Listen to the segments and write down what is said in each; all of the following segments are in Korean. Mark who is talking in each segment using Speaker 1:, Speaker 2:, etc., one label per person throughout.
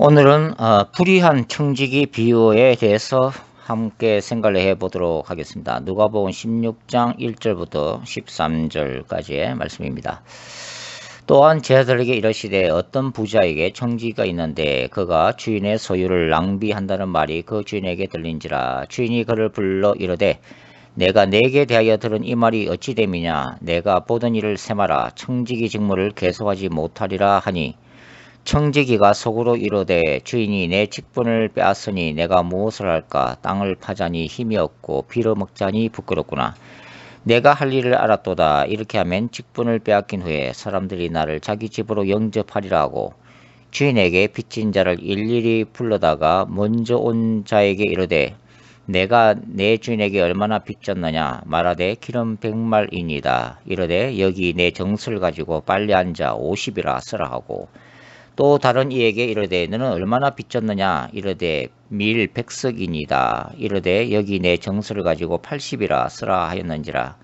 Speaker 1: 오늘은 불의한 청지기 비유에 대해서 함께 생각을 해보도록 하겠습니다. 누가복음 16장 1절부터 13절까지의 말씀입니다. 또한 제자들에게 이르시되 어떤 부자에게 청지기가 있는데 그가 주인의 소유를 낭비한다는 말이 그 주인에게 들린지라. 주인이 그를 불러 이르되 내가 네게 대하여 들은 이 말이 어찌 됨이냐. 내가 보던 일을 세마라. 청지기 직무를 계속하지 못하리라 하니 청지기가 속으로 이르되 주인이 내 직분을 빼앗으니 내가 무엇을 할까. 땅을 파자니 힘이 없고 빌어먹자니 부끄럽구나. 내가 할 일을 알았도다. 이렇게 하면 직분을 빼앗긴 후에 사람들이 나를 자기 집으로 영접하리라 하고 주인에게 빚진 자를 일일이 불러다가 먼저 온 자에게 이르되 내가 내 주인에게 얼마나 빚졌느냐. 말하되 기름 100말이니이다. 이르되 여기 내 정수를 가지고 빨리 앉아 50이라 쓰라 하고 또 다른 이에게 이르되 너는 얼마나 빚졌느냐. 이르되 밀 100석이니이다. 이르되 여기 내 정수를 가지고 80이라 쓰라 하였는지라.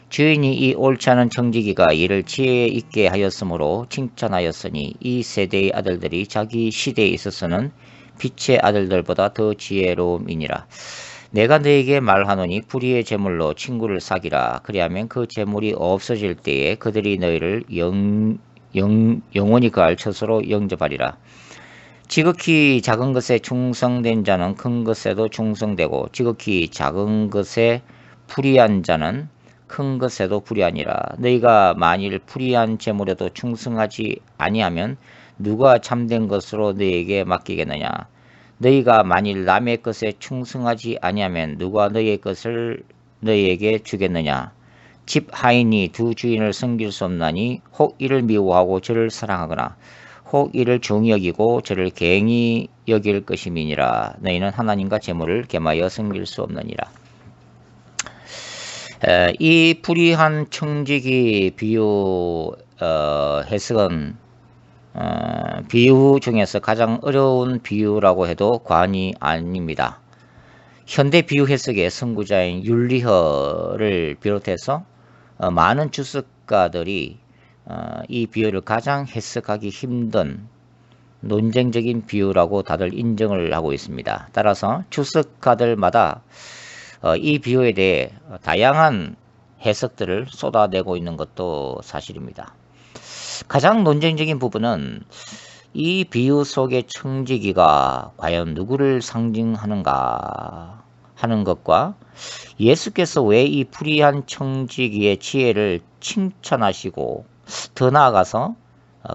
Speaker 1: 주인이 이 옳지 않은 청지기가 이를 지혜 있게 하였으므로 칭찬하였으니 이 세대의 아들들이 자기 시대에 있어서는 빛의 아들들보다 더 지혜로움이니라. 내가 너에게 말하노니 불의의 제물로 친구를 사기라. 그리하면 그 제물이 없어질 때에 그들이 너희를 영원히 그할 처소로 영접하리라. 지극히 작은 것에 충성된 자는 큰 것에도 충성되고 지극히 작은 것에 불의한 자는 큰 것에도 불의하니라. 너희가 만일 불의한 제물에도 충성하지 아니하면 누가 참된 것으로 너희에게 맡기겠느냐. 너희가 만일 남의 것에 충성하지 아니하면 누가 너희의 것을 너희에게 주겠느냐. 집 하인이 두 주인을 섬길 수 없나니 혹 이를 미워하고 저를 사랑하거나 혹 이를 중히 여기고 저를 갱히 여길 것임이니라. 너희는 하나님과 재물을 겸하여 섬길 수 없느니라. 이 불의한 청지기 비유 해석은 비유 중에서 가장 어려운 비유라고 해도 과언이 아닙니다. 현대 비유 해석의 선구자인 율리허를 비롯해서 많은 주석가들이 이 비유를 가장 해석하기 힘든 논쟁적인 비유라고 다들 인정을 하고 있습니다. 따라서 주석가들마다 이 비유에 대해 다양한 해석들을 쏟아내고 있는 것도 사실입니다. 가장 논쟁적인 부분은 이 비유 속의 청지기가 과연 누구를 상징하는가 하는 것과 예수께서 왜 이 불의한 청지기의 지혜를 칭찬하시고 더 나아가서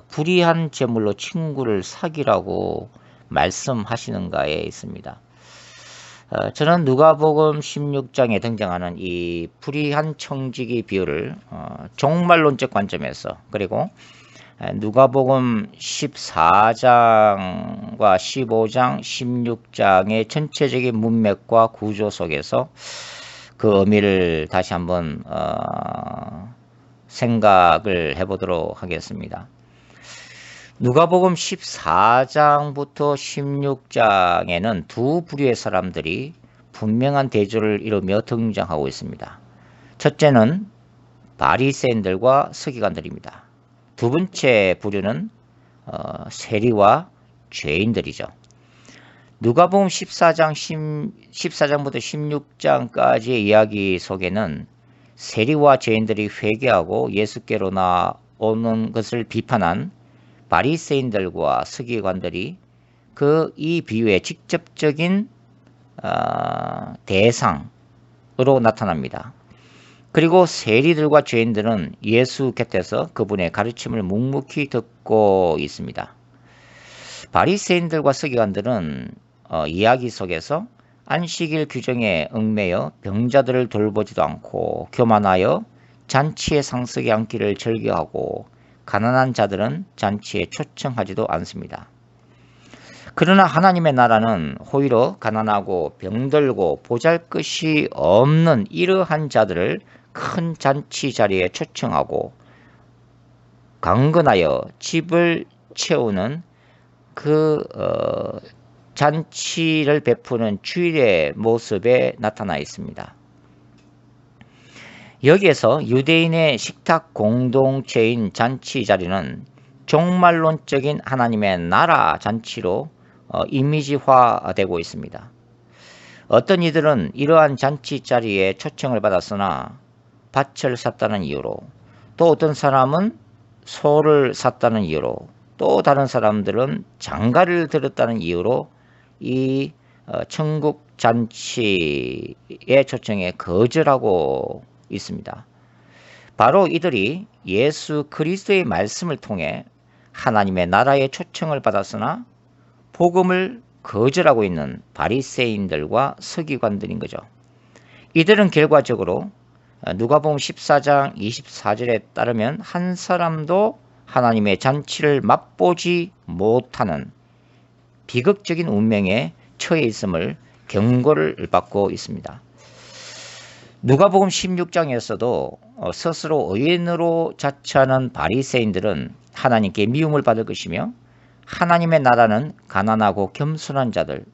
Speaker 1: 불의한 제물로 친구를 사기라고 말씀하시는가에 있습니다. 저는 누가복음 16장에 등장하는 이 불의한 청지기 비유를 종말론적 관점에서 그리고 누가복음 14장과 15장, 16장의 전체적인 문맥과 구조 속에서 그 의미를 다시 한번 생각을 해보도록 하겠습니다. 누가복음 14장부터 16장에는 두 부류의 사람들이 분명한 대조를 이루며 등장하고 있습니다. 첫째는 바리새인들과 서기관들입니다. 두 번째 부류는 세리와 죄인들이죠. 누가복음 14장부터 16장까지의 이야기 속에는 세리와 죄인들이 회개하고 예수께로 나오는 것을 비판한 바리새인들과 서기관들이 이 비유의 직접적인 대상으로 나타납니다. 그리고 세리들과 죄인들은 예수 곁에서 그분의 가르침을 묵묵히 듣고 있습니다. 바리새인들과 서기관들은 이야기 속에서 안식일 규정에 얽매여 병자들을 돌보지도 않고 교만하여 잔치의 상석에 앉기를 즐겨하고 가난한 자들은 잔치에 초청하지도 않습니다. 그러나 하나님의 나라는 오히려 가난하고 병들고 보잘것이 없는 이러한 자들을 큰 잔치 자리에 초청하고 강건하여 집을 채우는 잔치를 베푸는 주일의 모습에 나타나 있습니다. 여기에서 유대인의 식탁 공동체인 잔치 자리는 종말론적인 하나님의 나라 잔치로 이미지화되고 있습니다. 어떤 이들은 이러한 잔치 자리에 초청을 받았으나 밭을 샀다는 이유로, 또 어떤 사람은 소를 샀다는 이유로, 또 다른 사람들은 장가를 들었다는 이유로 이 천국 잔치의 초청에 거절하고 있습니다. 바로 이들이 예수 그리스도의 말씀을 통해 하나님의 나라의 초청을 받았으나 복음을 거절하고 있는 바리새인들과 서기관들인 거죠. 이들은 결과적으로 누가복음 14장 24절에 따르면 한 사람도 하나님의 잔치를 맛보지 못하는 비극적인 운명에 처해 있음을 경고를 받고 있습니다. 누가복음 16장에서도 스스로 의인으로 자처하는 바리새인들은 하나님께 미움을 받을 것이며 하나님의 나라는 가난하고 겸손한 자들,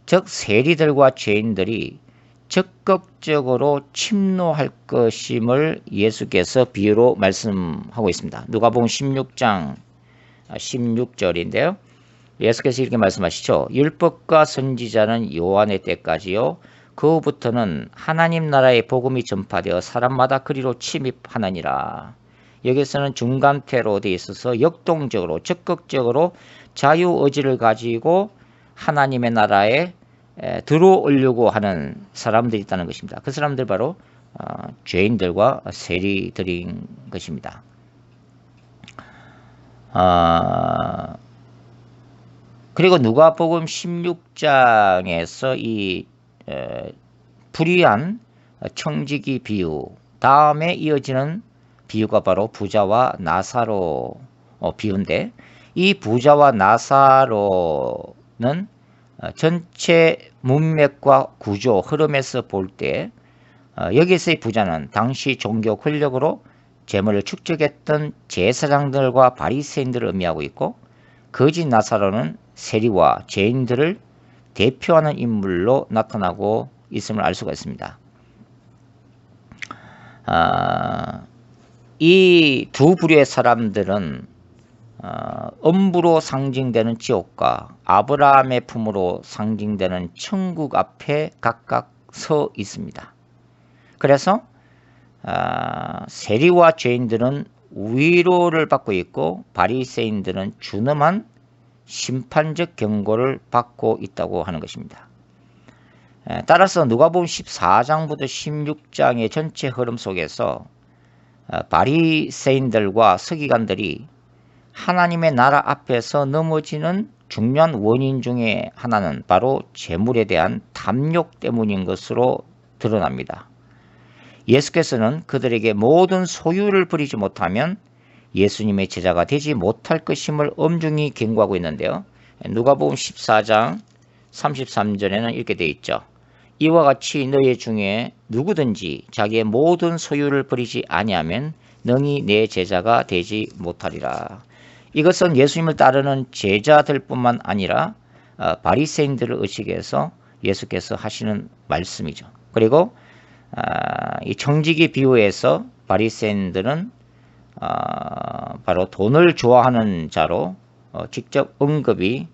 Speaker 1: 즉 세리들과 죄인들이 적극적으로 침노할 것임을 예수께서 비유로 말씀하고 있습니다. 누가복음 16장 16절인데요. 예수께서 이렇게 말씀하시죠. 율법과 선지자는 요한의 때까지요. 그 후부터는 하나님 나라의 복음이 전파되어 사람마다 그리로 침입하느니라. 여기서는 중간태로 되어 있어서 역동적으로 적극적으로 자유의지를 가지고 하나님의 나라에 들어오려고 하는 사람들이 있다는 것입니다. 그 사람들 바로 죄인들과 세리들인 것입니다. 그리고 누가복음 16장에서 이 불의한 청지기 비유 다음에 이어지는 비유가 바로 부자와 나사로 비유인데, 이 부자와 나사로는 전체 문맥과 구조 흐름에서 볼 때 여기서의 부자는 당시 종교 권력으로 재물을 축적했던 제사장들과 바리새인들을 의미하고 있고, 거짓 나사로는 세리와 죄인들을 대표하는 인물로 나타나고 있음을 알 수가 있습니다. 이 두 부류의 사람들은 음부로 상징되는 지옥과 아브라함의 품으로 상징되는 천국 앞에 각각 서 있습니다. 그래서 세리와 죄인들은 위로를 받고 있고 바리새인들은 준엄한 심판적 경고를 받고 있다고 하는 것입니다. 따라서 누가복음 14장부터 16장의 전체 흐름 속에서 바리새인들과 서기관들이 하나님의 나라 앞에서 넘어지는 중요한 원인 중에 하나는 바로 재물에 대한 탐욕 때문인 것으로 드러납니다. 예수께서는 그들에게 모든 소유를 버리지 못하면 예수님의 제자가 되지 못할 것임을 엄중히 경고하고 있는데요. 누가복음 14장 33절에는 이렇게 되어 있죠. 이와 같이 너희 중에 누구든지 자기의 모든 소유를 버리지 아니하면 능히 내 제자가 되지 못하리라. 이것은 예수님을 따르는 제자들뿐만 아니라 바리새인들을 의식해서 예수께서 하시는 말씀이죠. 그리고 이 청지기 비유에서 바리새인들은 바로 돈을 좋아하는 자로 직접 언급이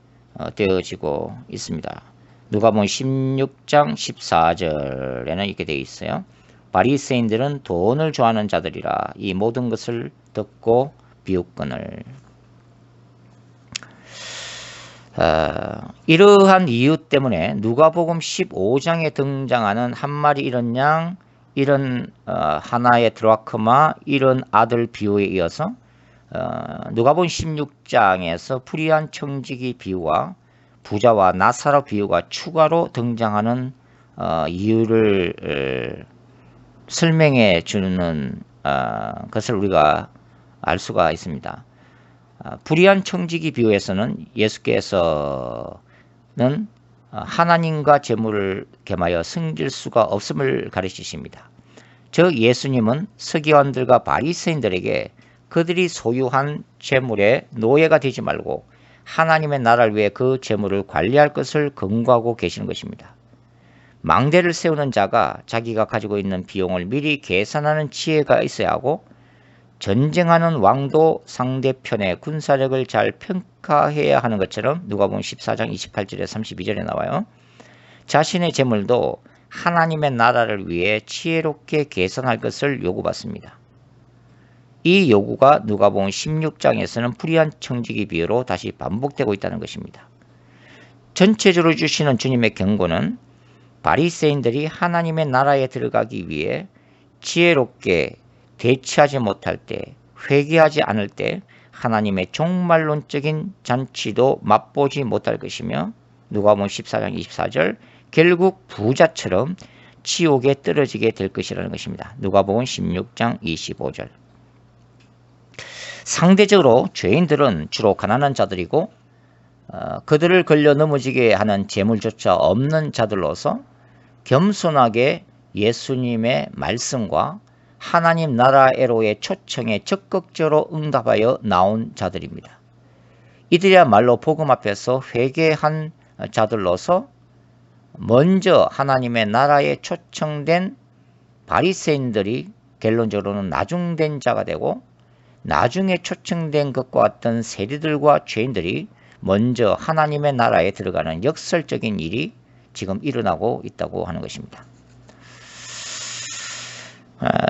Speaker 1: 되어지고 있습니다. 누가복음 16장 14절에는 이렇게 되어 있어요. 바리새인들은 돈을 좋아하는 자들이라 이 모든 것을 듣고 비웃거늘. 이러한 이유 때문에 누가복음 15장에 등장하는 한 마리 잃은 양, 이런 하나의 드라크마, 이런 아들 비유에 이어서 누가복음 16장에서 불의한 청지기 비유와 부자와 나사로 비유가 추가로 등장하는 이유를 설명해 주는 것을 우리가 알 수가 있습니다. 불의한 청지기 비유에서는 예수께서는 하나님과 재물을 겸하여 섬길 수가 없음을 가르치십니다. 즉 예수님은 서기관들과 바리새인들에게 그들이 소유한 재물의 노예가 되지 말고 하나님의 나라를 위해 그 재물을 관리할 것을 권고하고 계시는 것입니다. 망대를 세우는 자가 자기가 가지고 있는 비용을 미리 계산하는 지혜가 있어야 하고, 전쟁하는 왕도 상대편의 군사력을 잘 평가해야 하는 것처럼 누가복음 14장 28절에 32절에 나와요. 자신의 재물도 하나님의 나라를 위해 지혜롭게 계산할 것을 요구받습니다. 이 요구가 누가복음 16장에서는 불의한 청지기 비유로 다시 반복되고 있다는 것입니다. 전체적으로 주시는 주님의 경고는 바리새인들이 하나님의 나라에 들어가기 위해 지혜롭게 대처하지 못할 때, 회개하지 않을 때 하나님의 종말론적인 잔치도 맛보지 못할 것이며 누가복음 14장 24절 결국 부자처럼 지옥에 떨어지게 될 것이라는 것입니다. 누가복음 16장 25절. 상대적으로 죄인들은 주로 가난한 자들이고 그들을 걸려 넘어지게 하는 재물조차 없는 자들로서 겸손하게 예수님의 말씀과 하나님 나라애로의 초청에 적극적으로 응답하여 나온 자들입니다. 이들이야말로 복음 앞에서 회개한 자들로서 먼저 하나님의 나라에 초청된 바리새인들이 결론적으로는 나중된 자가 되고 나중에 초청된 것과 같은 세리들과 죄인들이 먼저 하나님의 나라에 들어가는 역설적인 일이 지금 일어나고 있다고 하는 것입니다.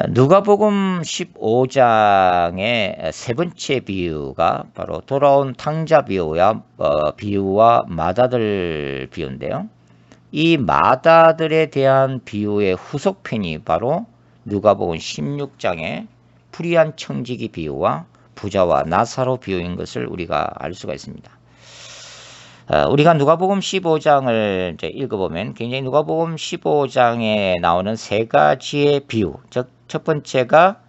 Speaker 1: 누가복음 15장의 세 번째 비유가 바로 돌아온 탕자 비유와 마다들 비유인데요. 이 마다들에 대한 비유의 후속편이 바로 누가복음 16장의 불의한 청지기 비유와 부자와 나사로 비유인 것을 우리가 알 수가 있습니다. 우리가 누가복음 15장을 이제 읽어보면 굉장히 누가복음 15장에 나오는 세 가지의 비유, 즉 첫 번째가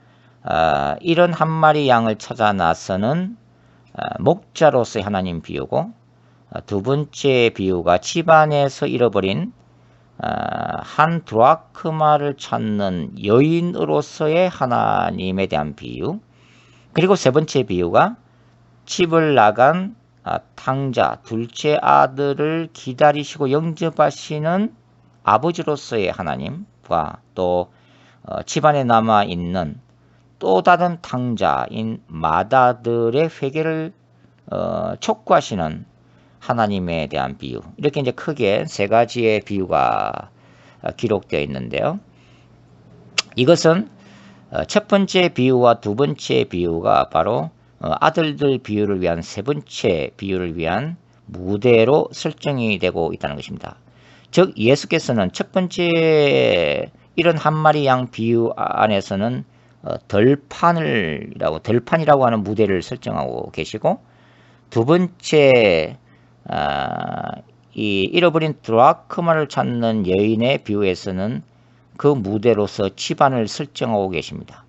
Speaker 1: 이런 한 마리 양을 찾아 나서는 목자로서의 하나님 비유고, 두 번째 비유가 집안에서 잃어버린 한 드라크마를 찾는 여인으로서의 하나님에 대한 비유, 그리고 세 번째 비유가 집을 나간 탕자, 둘째 아들을 기다리시고 영접하시는 아버지로서의 하나님과 또 집안에 남아있는 또 다른 탕자인 마다들의 회개를 촉구하시는 하나님에 대한 비유, 이렇게 이제 크게 세 가지의 비유가 기록되어 있는데요. 이것은 첫 번째 비유와 두 번째 비유가 바로 아들들 비유를 위한 세 번째 비유를 위한 무대로 설정이 되고 있다는 것입니다. 즉 예수께서는 첫 번째 이런 한 마리 양 비유 안에서는 덜판이라고 하는 무대를 설정하고 계시고, 두 번째 이 잃어버린 드라크마를 찾는 여인의 비유에서는 그 무대로서 집안을 설정하고 계십니다.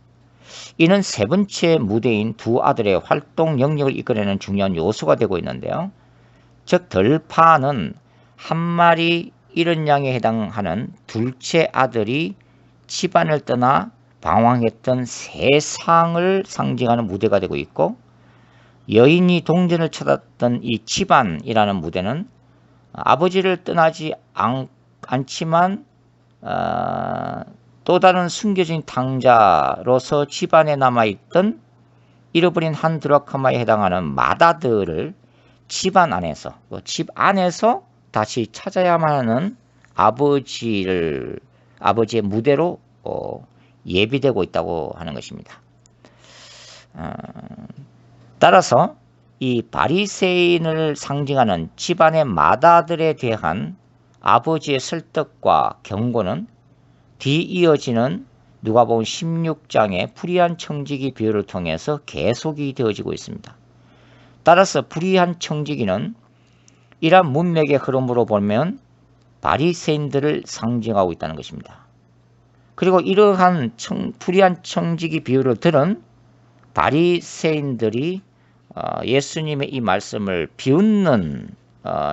Speaker 1: 이는 세 번째 무대인 두 아들의 활동 영역을 이끌어내는 중요한 요소가 되고 있는데요. 즉 덜판은 한 마리 잃은 양에 해당하는 둘째 아들이 집안을 떠나 방황했던 세상을 상징하는 무대가 되고 있고, 여인이 동전을 찾았던 이 집안이라는 무대는 아버지를 떠나지 않지만 또 다른 숨겨진 탕자로서 집안에 남아있던 잃어버린 한 드라크마에 해당하는 마다들을 집안 안에서, 집 안에서 다시 찾아야만 하는 아버지의 무대로 예비되고 있다고 하는 것입니다. 따라서 이 바리새인을 상징하는 집안의 마다들에 대한 아버지의 설득과 경고는 뒤이어지는 누가복음 16장의 불의한 청지기 비유를 통해서 계속이 되어지고 있습니다. 따라서 불의한 청지기는 이러한 문맥의 흐름으로 보면 바리새인들을 상징하고 있다는 것입니다. 그리고 이러한 불의한 청지기 비유를 들은 바리새인들이 예수님의 이 말씀을 비웃는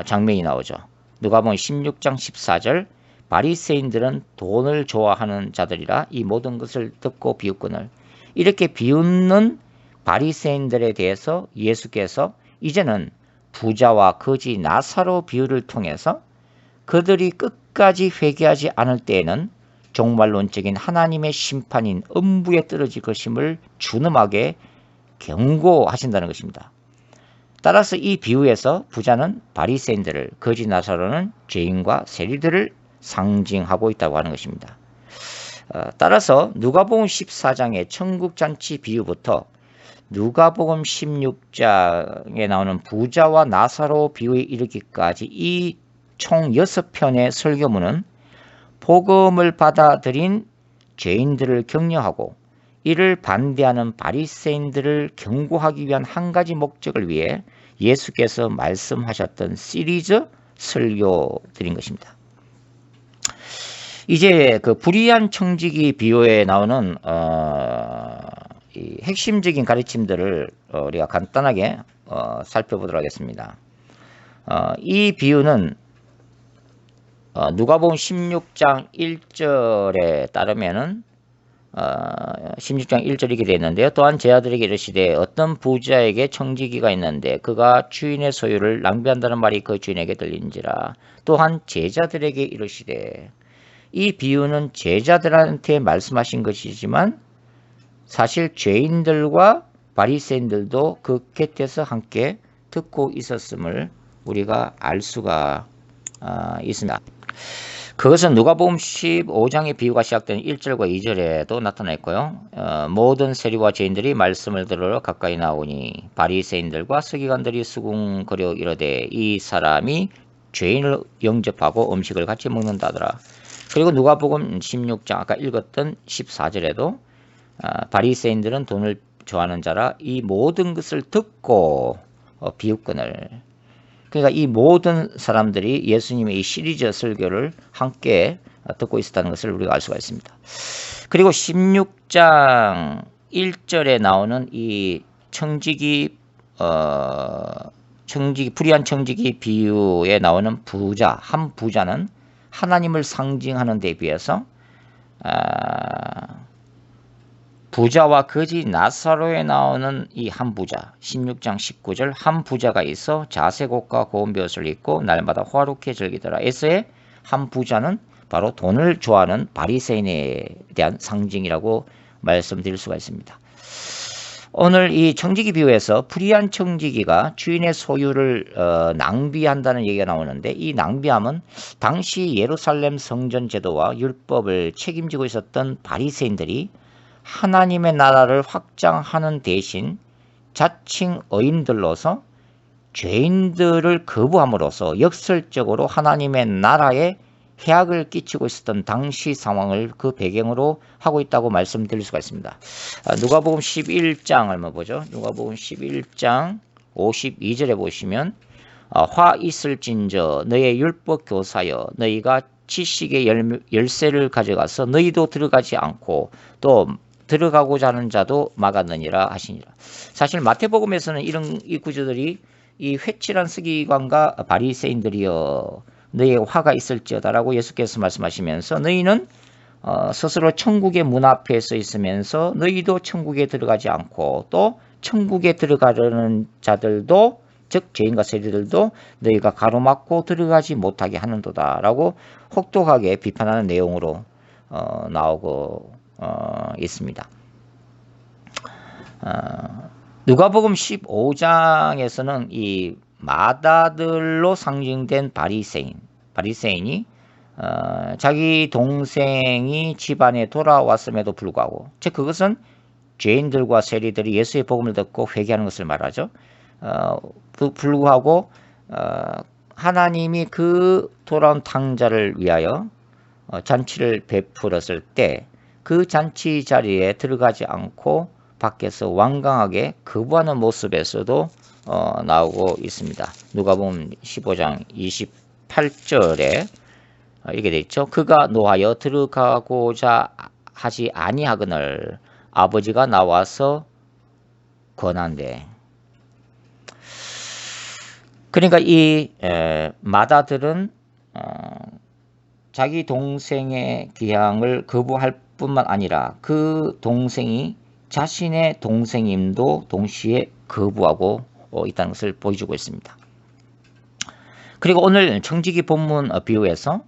Speaker 1: 장면이 나오죠. 누가복음 16장 14절 바리새인들은 돈을 좋아하는 자들이라 이 모든 것을 듣고 비웃거늘, 이렇게 비웃는 바리새인들에 대해서 예수께서 이제는 부자와 거지 나사로 비유를 통해서 그들이 끝까지 회개하지 않을 때에는 종말론적인 하나님의 심판인 음부에 떨어질 것임을 준엄하게 경고하신다는 것입니다. 따라서 이 비유에서 부자는 바리새인들을, 거지 나사로는 죄인과 세리들을 상징하고 있다고 하는 것입니다. 따라서 누가복음 14장의 천국잔치 비유부터 누가복음 16장에 나오는 부자와 나사로 비유에 이르기까지 이 총 6편의 설교문은 복음을 받아들인 죄인들을 격려하고 이를 반대하는 바리새인들을 경고하기 위한 한 가지 목적을 위해 예수께서 말씀하셨던 시리즈 설교들인 것입니다. 이제 그 불의한 청지기 비유에 나오는 이 핵심적인 가르침들을 우리가 간단하게 살펴보도록 하겠습니다. 이 비유는 누가복음 16장 1절에 따르면은 16장 1절 이렇게 되어 있는데요. 또한 제자들에게 이르시되 어떤 부자에게 청지기가 있는데 그가 주인의 소유를 낭비한다는 말이 그 주인에게 들린지라. 또한 제자들에게 이르시되, 이 비유는 제자들한테 말씀하신 것이지만 사실 죄인들과 바리새인들도 그 곁에서 함께 듣고 있었음을 우리가 알 수가 있습니다. 그것은 누가복음 15장의 비유가 시작된 1절과 2절에도 나타나 있고요. 모든 세리와 죄인들이 말씀을 들으러 가까이 나오니 바리새인들과 서기관들이 수군거려 이르되 이 사람이 죄인을 영접하고 음식을 같이 먹는다더라. 그리고 누가복음 16장 아까 읽었던 14절에도 바리새인들은 돈을 좋아하는 자라 이 모든 것을 듣고 비웃거늘. 그러니까 이 모든 사람들이 예수님의 이 시리즈 설교를 함께 듣고 있었다는 것을 우리가 알 수가 있습니다. 그리고 16장 1절에 나오는 이 불의한 청지기 비유에 나오는 부자, 한 부자는 하나님을 상징하는 데 비해서 부자와 거지 나사로에 나오는 이 한 부자, 16장 19절 한 부자가 있어 자색옷과 고운 벼옷을 입고 날마다 화목히 즐기더라. 에서의 한 부자는 바로 돈을 좋아하는 바리새인에 대한 상징이라고 말씀드릴 수가 있습니다. 오늘 이 청지기 비유에서 불의한 청지기가 주인의 소유를 낭비한다는 얘기가 나오는데, 이 낭비함은 당시 예루살렘 성전 제도와 율법을 책임지고 있었던 바리새인들이 하나님의 나라를 확장하는 대신 자칭 의인들로서 죄인들을 거부함으로써 역설적으로 하나님의 나라에 해악을 끼치고 있었던 당시 상황을 그 배경으로 하고 있다고 말씀드릴 수가 있습니다. 누가복음 11장 한번 보죠. 누가복음 11장 52절에 보시면 화 있을진저 너의 율법 교사여 너희가 지식의 열쇠를 가져가서 너희도 들어가지 않고 또 들어가고자 하는 자도 막았느니라 하시니라. 사실 마태복음에서는 이런 이 구절들이 이 회칠한 서기관과 바리새인들이여 너희의 화가 있을지어다라고 예수께서 말씀하시면서 너희는 스스로 천국의 문 앞에 서 있으면서 너희도 천국에 들어가지 않고 또 천국에 들어가려는 자들도 즉 죄인과 세리들도 너희가 가로막고 들어가지 못하게 하는도다라고 혹독하게 비판하는 내용으로 나오고 있습니다. 누가복음 15장에서는 이 마다들로 상징된 바리새인이 자기 동생이 집안에 돌아왔음에도 불구하고, 즉 그것은 죄인들과 세리들이 예수의 복음을 듣고 회개하는 것을 말하죠. 불구하고 하나님이 그 돌아온 탕자를 위하여 잔치를 베풀었을 때 그 잔치 자리에 들어가지 않고 밖에서 완강하게 거부하는 모습에서도 나오고 있습니다. 누가복음 15장 28절에 이렇게 되어 있죠. 그가 노하여 들어가고자 하지 아니하거늘 아버지가 나와서 권한대. 그러니까 이 마다들은 자기 동생의 귀향을 거부할 뿐만 아니라 그 동생이 자신의 동생임도 동시에 거부하고 있다는 것을 보여주고 있습니다. 그리고 오늘 청지기 본문 비유에서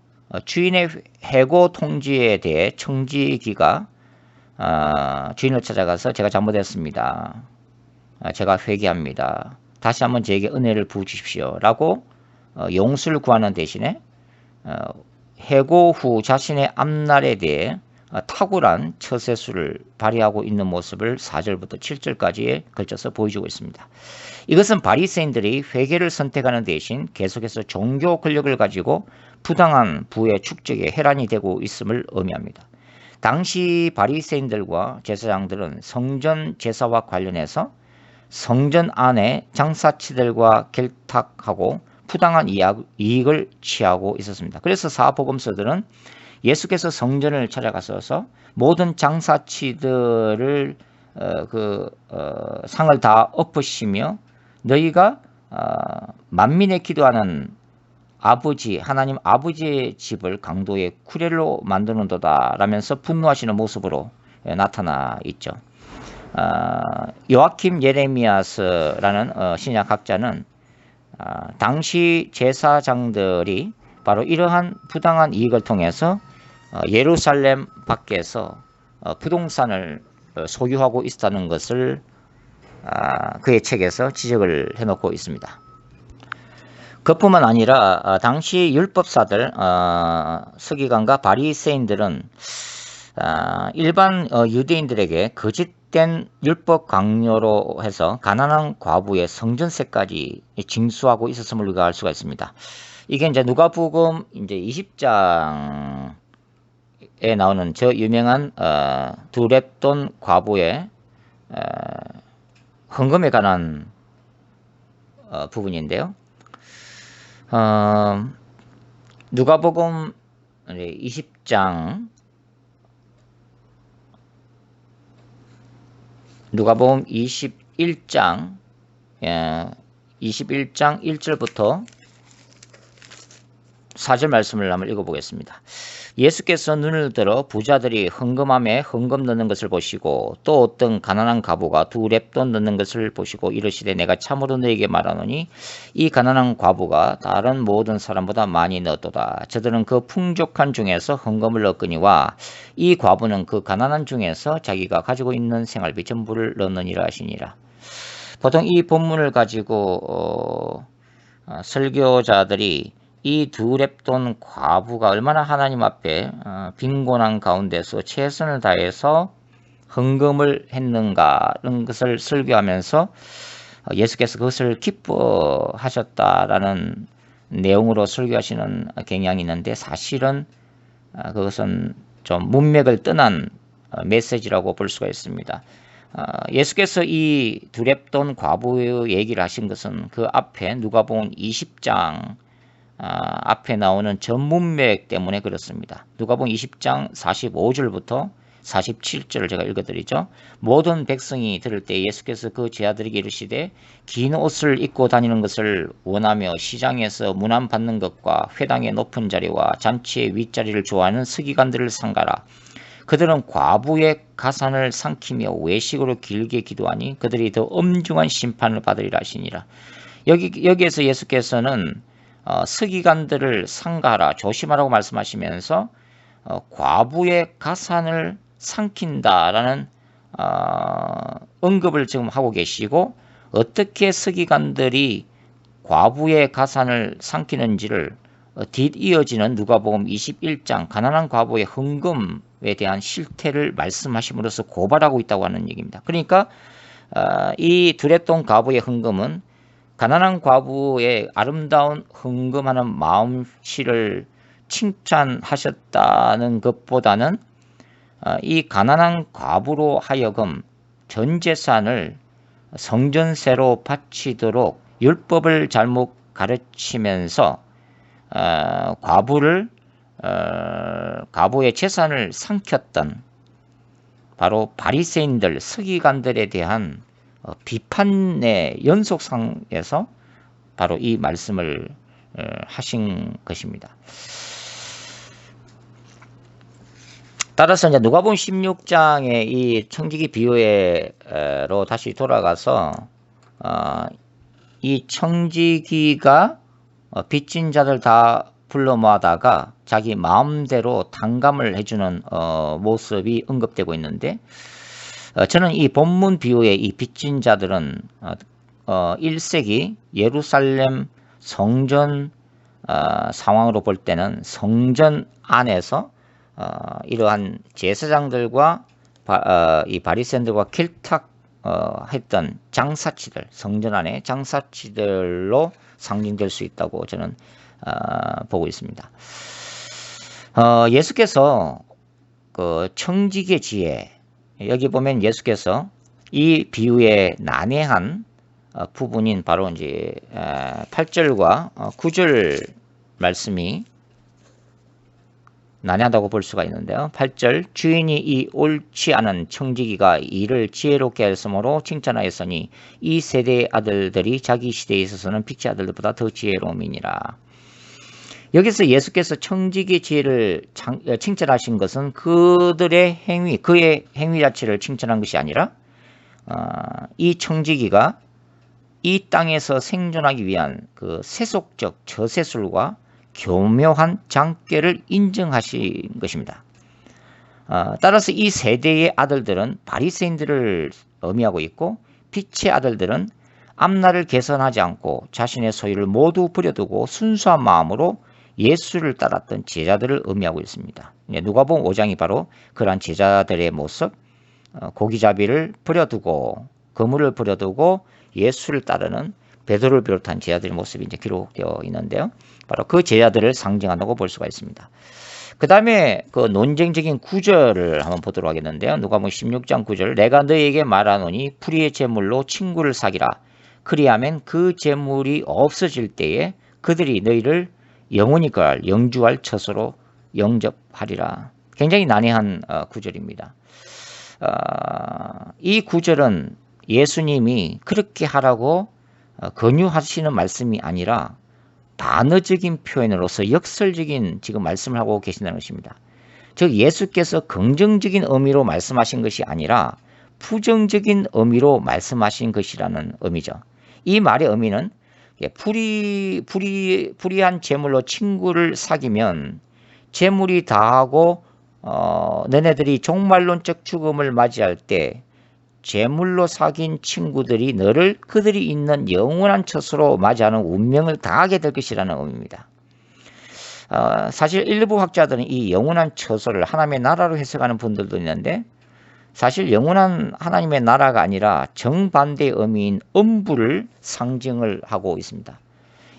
Speaker 1: 주인의 해고 통지에 대해 청지기가 주인을 찾아가서 제가 잘못했습니다. 제가 회개합니다. 다시 한번 저에게 은혜를 부으십시오. 라고 용서를 구하는 대신에 해고 후 자신의 앞날에 대해 탁월한 처세술을 발휘하고 있는 모습을 4절부터 7절까지에 걸쳐서 보여주고 있습니다. 이것은 바리새인들이 회개를 선택하는 대신 계속해서 종교 권력을 가지고 부당한 부의 축적에 해란이 되고 있음을 의미합니다. 당시 바리새인들과 제사장들은 성전 제사와 관련해서 성전 안에 장사치들과 결탁하고 부당한 이익을 취하고 있었습니다. 그래서 사복음서들은 예수께서 성전을 찾아가셔서 모든 장사치들을 상을 다 엎으시며 너희가 만민의 기도하는 아버지 하나님 아버지의 집을 강도의 쿠렐로 만드는도다 라면서 분노하시는 모습으로 나타나 있죠. 요아킴 예레미야스라는 신약학자는 당시 제사장들이 바로 이러한 부당한 이익을 통해서 예루살렘 밖에서 부동산을 소유하고 있다는 것을 그의 책에서 지적을 해놓고 있습니다. 그뿐만 아니라 당시 율법사들 서기관과 바리새인들은 일반 유대인들에게 거짓된 율법 강요로 해서 가난한 과부의 성전세까지 징수하고 있었음을 우리가 알 수가 있습니다. 이게 이제 누가복음 이제 20장에 나오는 저 유명한 두렙돈 과부의 헌금에 관한 부분인데요. 누가복음 20장 누가복음 21장 1절부터 4절 말씀을 한번 읽어보겠습니다. 예수께서 눈을 들어 부자들이 헌금함에 헌금 넣는 것을 보시고 또 어떤 가난한 과부가 두 렙돈 넣는 것을 보시고 이르시되 내가 참으로 너에게 말하노니 이 가난한 과부가 다른 모든 사람보다 많이 넣었도다. 저들은 그 풍족한 중에서 헌금을 넣거니와 이 과부는 그 가난한 중에서 자기가 가지고 있는 생활비 전부를 넣느니라 하시니라. 보통 이 본문을 가지고 설교자들이 이 두 렙돈 과부가 얼마나 하나님 앞에 빈곤한 가운데서 최선을 다해서 헌금을 했는가라는 것을 설교하면서 예수께서 그것을 기뻐하셨다라는 내용으로 설교하시는 경향이 있는데 사실은 그것은 좀 문맥을 떠난 메시지라고 볼 수가 있습니다. 예수께서 이 두 렙돈 과부의 얘기를 하신 것은 그 앞에 누가복음 20장 앞에 나오는 전문맥 때문에 그렇습니다. 누가복음 20장 45절부터 47절을 제가 읽어드리죠. 모든 백성이 들을 때 예수께서 그 제자들에게 이르시되 긴 옷을 입고 다니는 것을 원하며 시장에서 문안받는 것과 회당의 높은 자리와 잔치의 윗자리를 좋아하는 서기관들을 삼가라. 그들은 과부의 가산을 삼키며 외식으로 길게 기도하니 그들이 더 엄중한 심판을 받으리라 하시니라. 여기에서 예수께서는 서기관들을 삼가하라 조심하라고 말씀하시면서 과부의 가산을 삼킨다라는 언급을 지금 하고 계시고 어떻게 서기관들이 과부의 가산을 삼키는지를 뒷이어지는 누가복음 21장 가난한 과부의 헌금에 대한 실태를 말씀하심으로써 고발하고 있다고 하는 얘기입니다. 그러니까 이 두 렙돈 과부의 헌금은 가난한 과부의 아름다운 헌금하는 마음씨를 칭찬하셨다는 것보다는 이 가난한 과부로 하여금 전 재산을 성전세로 바치도록 율법을 잘못 가르치면서 과부의 재산을 삼켰던 바로 바리새인들 서기관들에 대한 비판의 연속상에서 바로 이 말씀을 하신 것입니다. 따라서 이제 누가복음 16장의 이 청지기 비유로 다시 돌아가서 이 청지기가 빚진 자들 다 불러 모아다가 자기 마음대로 탕감을 해주는 모습이 언급되고 있는데, 저는 이 본문 비유의 이 빚진 자들은 1세기 예루살렘 성전 상황으로 볼 때는 성전 안에서 이러한 제사장들과 이 바리새인들과 결탁했던 장사치들, 성전 안의 장사치들로 상징될 수 있다고 저는 보고 있습니다. 예수께서 그 청지기의 지혜, 여기 보면 예수께서 이 비유의 난해한 부분인 바로 이제 8절과 9절 말씀이 난해하다고 볼 수가 있는데요. 8절 주인이 이 옳지 않은 청지기가 이를 지혜롭게 했으므로 칭찬하였으니 이 세대의 아들들이 자기 시대에 있어서는 빛의 아들들보다 더 지혜로움이니라. 여기서 예수께서 청지기의 지혜를 칭찬하신 것은 그들의 행위, 그의 행위 자체를 칭찬한 것이 아니라 이 청지기가 이 땅에서 생존하기 위한 그 세속적 저세술과 교묘한 장깨를 인정하신 것입니다. 따라서 이 세대의 아들들은 바리새인들을 의미하고 있고, 빛의 아들들은 앞날을 개선하지 않고 자신의 소유를 모두 버려두고 순수한 마음으로 예수를 따랐던 제자들을 의미하고 있습니다. 누가복음 5장이 바로 그러한 제자들의 모습, 고기잡이를 버려두고 그물을 버려두고 예수를 따르는 베드로를 비롯한 제자들의 모습이 이제 기록되어 있는데요. 바로 그 제자들을 상징한다고 볼 수가 있습니다. 그 다음에 그 논쟁적인 구절을 한번 보도록 하겠는데요. 누가복음 16장 9절, 내가 너희에게 말하노니 불의의 제물로 친구를 사기라. 그리하면 그 제물이 없어질 때에 그들이 너희를 영원히 거할 영주할 처소로 영접하리라. 굉장히 난해한 구절입니다. 이 구절은 예수님이 그렇게 하라고 권유하시는 말씀이 아니라 단어적인 표현으로서 역설적인 지금 말씀을 하고 계신다는 것입니다. 즉 예수께서 긍정적인 의미로 말씀하신 것이 아니라 부정적인 의미로 말씀하신 것이라는 의미죠. 이 말의 의미는 불의한 제물로 친구를 사귀면 제물이 다하고 너네들이 종말론적 죽음을 맞이할 때 제물로 사귄 친구들이 너를 그들이 있는 영원한 처소로 맞이하는 운명을 당하게 될 것이라는 의미입니다. 사실 일부 학자들은 이 영원한 처소를 하나님의 나라로 해석하는 분들도 있는데, 사실 영원한 하나님의 나라가 아니라 정반대의 의미인 음부를 상징을 하고 있습니다.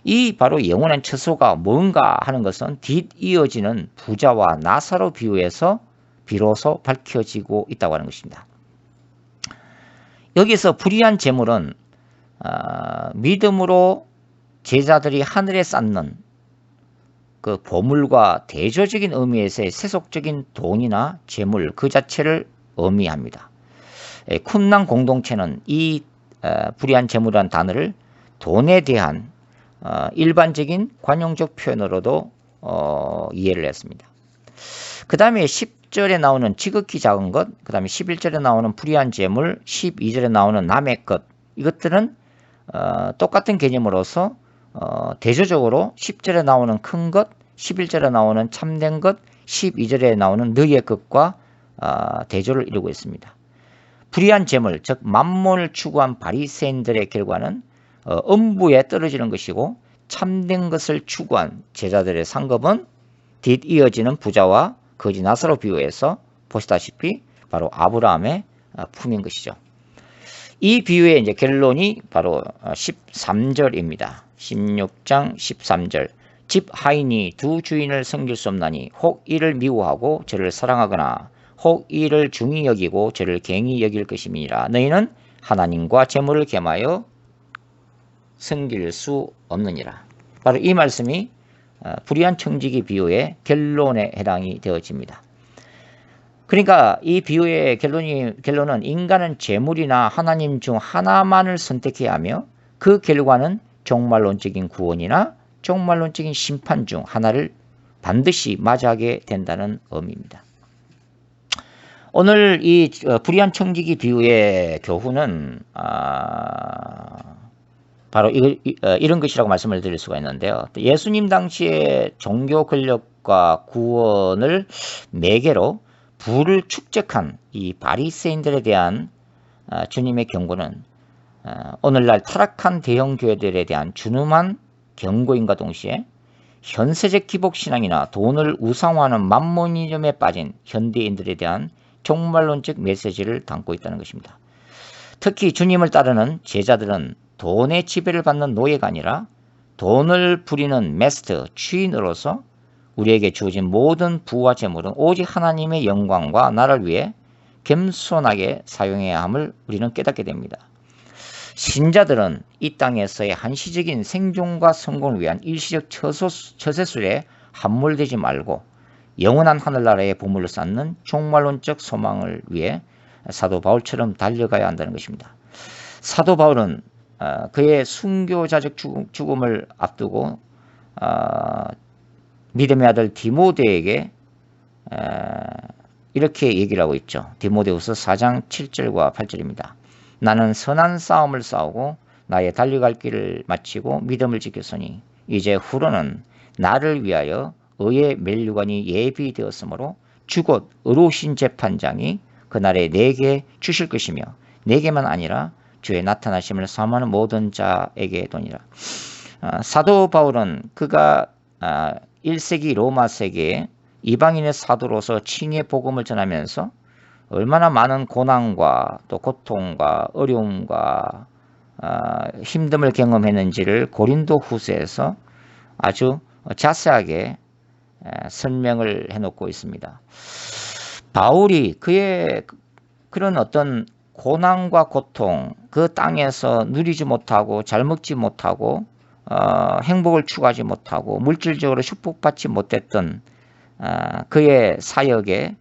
Speaker 1: 이 바로 영원한 처소가 뭔가 하는 것은 뒷이어지는 부자와 나사로 비유에서 비로소 밝혀지고 있다고 하는 것입니다. 여기서 불의한 제물은 믿음으로 제자들이 하늘에 쌓는 그 보물과 대조적인 의미에서의 세속적인 돈이나 재물 그 자체를 의미합니다. 쿰랑 공동체는 이 불의한 제물이라는 단어를 돈에 대한 일반적인 관용적 표현으로도 이해를 했습니다. 그 다음에 10절에 나오는 지극히 작은 것, 그 다음에 11절에 나오는 불의한 재물, 12절에 나오는 남의 것, 이것들은 똑같은 개념으로서 대조적으로 10절에 나오는 큰 것, 11절에 나오는 참된 것, 12절에 나오는 너희의 것과 대조를 이루고 있습니다. 불의한 재물, 즉 만몬을 추구한 바리새인들의 결과는 음부에 떨어지는 것이고, 참된 것을 추구한 제자들의 상급은 뒷이어지는 부자와 거지 나사로 비유해서 보시다시피 바로 아브라함의 품인 것이죠. 이 비유의 이제 결론이 바로 13절입니다. 16장 13절. 집 하인이 두 주인을 섬길 수 없나니 혹 이를 미워하고 저를 사랑하거나 혹 이를 중히 여기고 저를 갱히 여길 것임이니라. 너희는 하나님과 재물을 겸하여 섬길 수 없느니라. 바로 이 말씀이 불의한 청지기 비유의 결론에 해당이 되어집니다. 그러니까 이 비유의 결론은 인간은 재물이나 하나님 중 하나만을 선택해야 하며 그 결과는 종말론적인 구원이나 종말론적인 심판 중 하나를 반드시 맞이하게 된다는 의미입니다. 오늘 이 불의한 청지기 비유의 교훈은 바로 이런 것이라고 말씀을 드릴 수가 있는데요. 예수님 당시에 종교 권력과 구원을 매개로 부를 축적한 이 바리새인들에 대한 주님의 경고는 오늘날 타락한 대형 교회들에 대한 준엄한 경고인과 동시에 현세적 기복신앙이나 돈을 우상화하는 맘모니즘에 빠진 현대인들에 대한 종말론적 메시지를 담고 있다는 것입니다. 특히 주님을 따르는 제자들은 돈의 지배를 받는 노예가 아니라 돈을 부리는 마스터, 주인으로서 우리에게 주어진 모든 부와 재물은 오직 하나님의 영광과 나를 위해 겸손하게 사용해야 함을 우리는 깨닫게 됩니다. 신자들은 이 땅에서의 한시적인 생존과 성공을 위한 일시적 처세술에 함몰되지 말고 영원한 하늘나라의 보물을 쌓는 종말론적 소망을 위해 사도 바울처럼 달려가야 한다는 것입니다. 사도 바울은 그의 순교자적 죽음을 앞두고 믿음의 아들 디모데에게 이렇게 얘기를 하고 있죠. 디모데후서 4장 7절과 8절입니다. 나는 선한 싸움을 싸우고 나의 달려갈 길을 마치고 믿음을 지켰으니 이제 후로는 나를 위하여 의의 면류관이 예비되었으므로 주곧 의로우신 재판장이 그날에 내게 주실 것이며 내게만 아니라 주의 나타나심을 사모하는 모든 자에게 도니라. 사도 바울은 그가 1세기 로마 세계에 이방인의 사도로서 칭의 복음을 전하면서 얼마나 많은 고난과 또 고통과 어려움과 힘듦을 경험했는지를 고린도 후서에서 아주 자세하게 설명을 해놓고 있습니다. 바울이 그의 그런 어떤 고난과 고통, 그 땅에서 누리지 못하고 잘 먹지 못하고 행복을 추구하지 못하고 물질적으로 축복받지 못했던 그의 사역의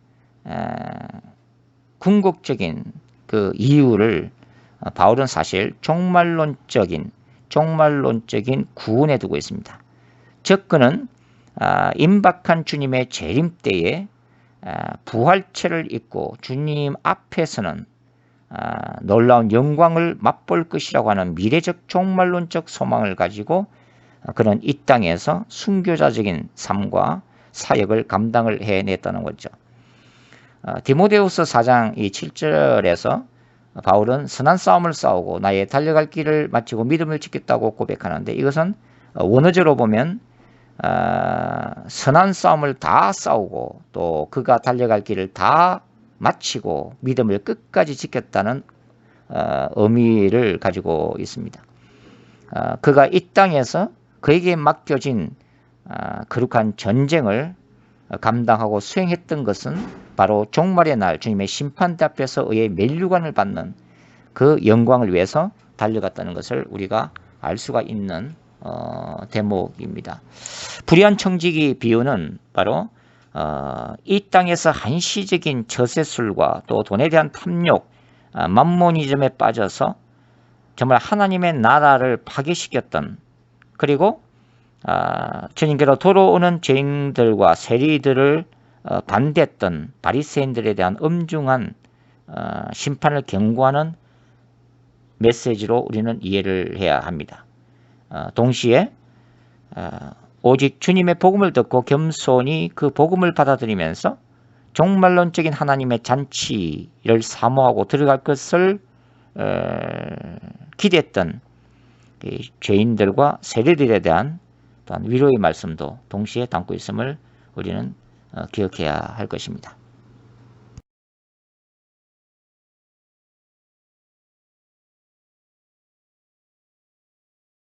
Speaker 1: 궁극적인 그 이유를 바울은 사실 종말론적인 구원에 두고 있습니다. 즉 그는 임박한 주님의 재림 때에 부활체를 입고 주님 앞에서는 놀라운 영광을 맛볼 것이라고 하는 미래적 종말론적 소망을 가지고 그는 이 땅에서 순교자적인 삶과 사역을 감당을 해냈다는 거죠. 디모데후서 4장 7절에서 바울은 선한 싸움을 싸우고 나의 달려갈 길을 마치고 믿음을 지켰다고 고백하는데 이것은 원어적으로 보면 선한 싸움을 다 싸우고 또 그가 달려갈 길을 다 마치고 믿음을 끝까지 지켰다는 의미를 가지고 있습니다. 그가 이 땅에서 그에게 맡겨진 거룩한 전쟁을 감당하고 수행했던 것은 바로 종말의 날 주님의 심판대 앞에서 의의 면류관을 받는 그 영광을 위해서 달려갔다는 것을 우리가 알 수가 있는 대목입니다. 불의한 청지기 비유는 바로 이 땅에서 한시적인 처세술과 또 돈에 대한 탐욕, 맘모니즘에 빠져서 정말 하나님의 나라를 파괴시켰던 그리고 주님께로 돌아오는 죄인들과 세리들을 반대했던 바리새인들에 대한 엄중한 심판을 경고하는 메시지로 우리는 이해를 해야 합니다. 동시에 오직 주님의 복음을 듣고 겸손히 그 복음을 받아들이면서 종말론적인 하나님의 잔치를 사모하고 들어갈 것을 기대했던 죄인들과 세리들에 대한 또한 위로의 말씀도 동시에 담고 있음을 우리는 기억해야 할 것입니다.